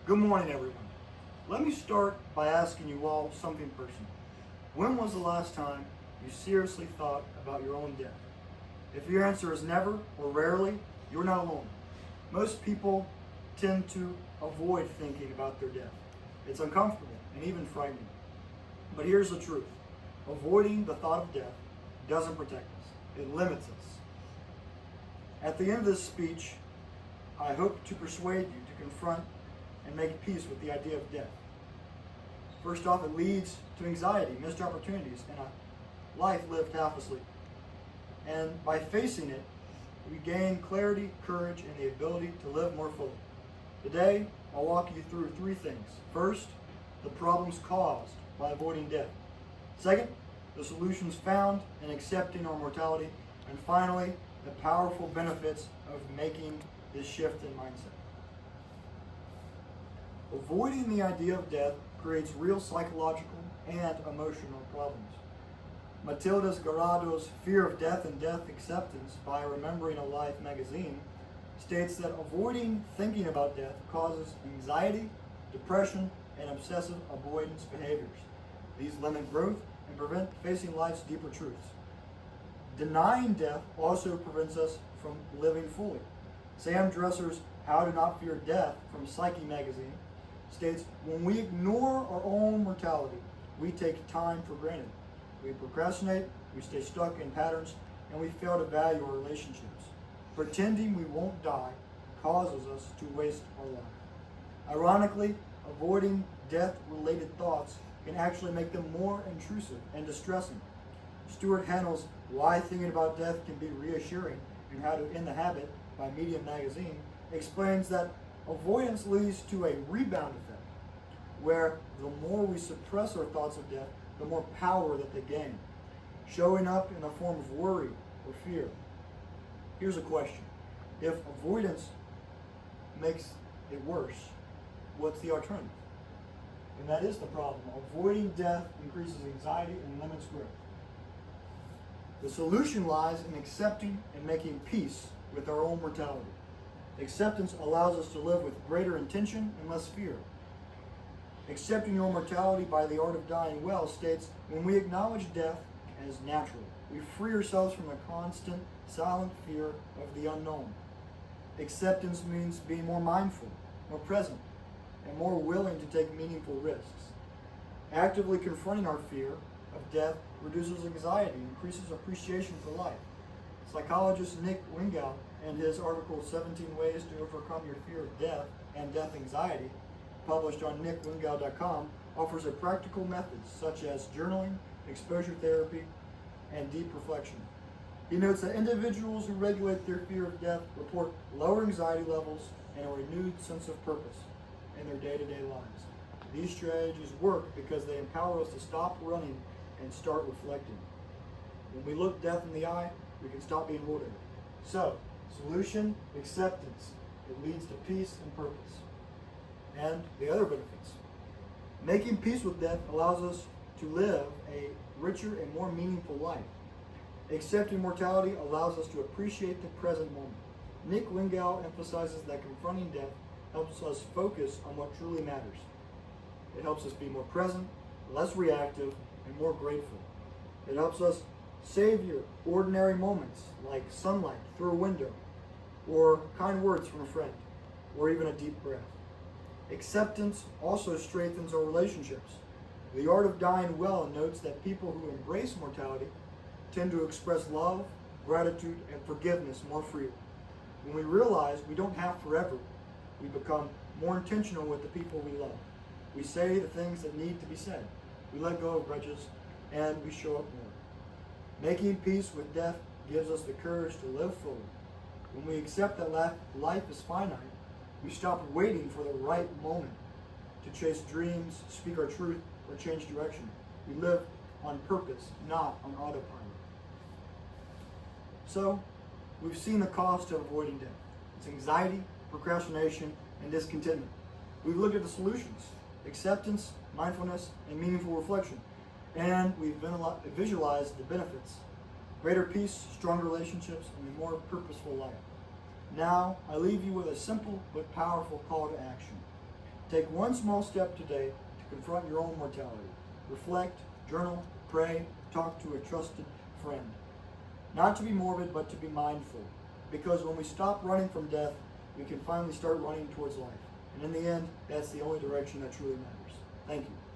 Good morning, everyone. Let me start by asking you all something personal. When was the last time you seriously thought about your own death? If your answer is never or rarely, you're not alone. Most people tend to avoid thinking about their death. It's uncomfortable and even frightening. But here's the truth. Avoiding the thought of death doesn't protect us. It limits us. At the end of this speech, I hope to persuade you to confront and make peace with the idea of death. First off, it leads to anxiety, missed opportunities, and a life lived half asleep. And by facing it, we gain clarity, courage, and the ability to live more fully. Today, I'll walk you through three things. First, the problems caused by avoiding death. Second, the solutions found in accepting our mortality. And finally, the powerful benefits of making this shift in mindset. Avoiding the idea of death creates real psychological and emotional problems. Matilda Garado's Fear of Death and Death Acceptance by Remembering a Life magazine states that avoiding thinking about death causes anxiety, depression, and obsessive avoidance behaviors. These limit growth and prevent facing life's deeper truths. Denying death also prevents us from living fully. Sam Dresser's How to Not Fear Death from Psyche magazine states, when we ignore our own mortality, we take time for granted. We procrastinate, we stay stuck in patterns, and we fail to value our relationships. Pretending we won't die causes us to waste our life. Ironically, avoiding death-related thoughts can actually make them more intrusive and distressing. Stuart Hannell's Why Thinking About Death Can Be Reassuring and How to End the Habit by Medium magazine explains that avoidance leads to a rebound effect, where the more we suppress our thoughts of death, the more power that they gain, showing up in the form of worry or fear. Here's a question. If avoidance makes it worse, what's the alternative? And that is the problem. Avoiding death increases anxiety and limits growth. The solution lies in accepting and making peace with our own mortality. Acceptance allows us to live with greater intention and less fear. Accepting your mortality by the Art of Dying Well states, when we acknowledge death as natural, we free ourselves from the constant, silent fear of the unknown. Acceptance means being more mindful, more present, and more willing to take meaningful risks. Actively confronting our fear of death reduces anxiety and increases appreciation for life. Psychologist Nick Wingow, in his article 17 Ways to Overcome Your Fear of Death and Death Anxiety, published on nickwingow.com, offers a practical methods such as journaling, exposure therapy, and deep reflection. He notes that individuals who regulate their fear of death report lower anxiety levels and a renewed sense of purpose in their day-to-day lives. These strategies work because they empower us to stop running and start reflecting. When we look death in the eye, we can stop being ruled over. So, solution, acceptance. It leads to peace and purpose. And the other benefits. Making peace with death allows us to live a richer and more meaningful life. Accepting mortality allows us to appreciate the present moment. Nick Wingow emphasizes that confronting death helps us focus on what truly matters. It helps us be more present, less reactive, and more grateful. It helps us savor ordinary moments like sunlight through a window, or kind words from a friend, or even a deep breath. Acceptance also strengthens our relationships. The Art of Dying Well notes that people who embrace mortality tend to express love, gratitude, and forgiveness more freely. When we realize we don't have forever, we become more intentional with the people we love. We say the things that need to be said. We let go of grudges, and we show up more. Making peace with death gives us the courage to live fully. When we accept that life is finite, we stop waiting for the right moment to chase dreams, speak our truth, or change direction. We live on purpose, not on autopilot. So, we've seen the cost of avoiding death. It's anxiety, procrastination, and discontentment. We've looked at the solutions: acceptance, mindfulness, and meaningful reflection. And we've visualized the benefits: greater peace, stronger relationships, and a more purposeful life. Now, I leave you with a simple but powerful call to action. Take one small step today to confront your own mortality. Reflect, journal, pray, talk to a trusted friend. Not to be morbid, but to be mindful. Because when we stop running from death, we can finally start running towards life. And in the end, that's the only direction that truly matters. Thank you.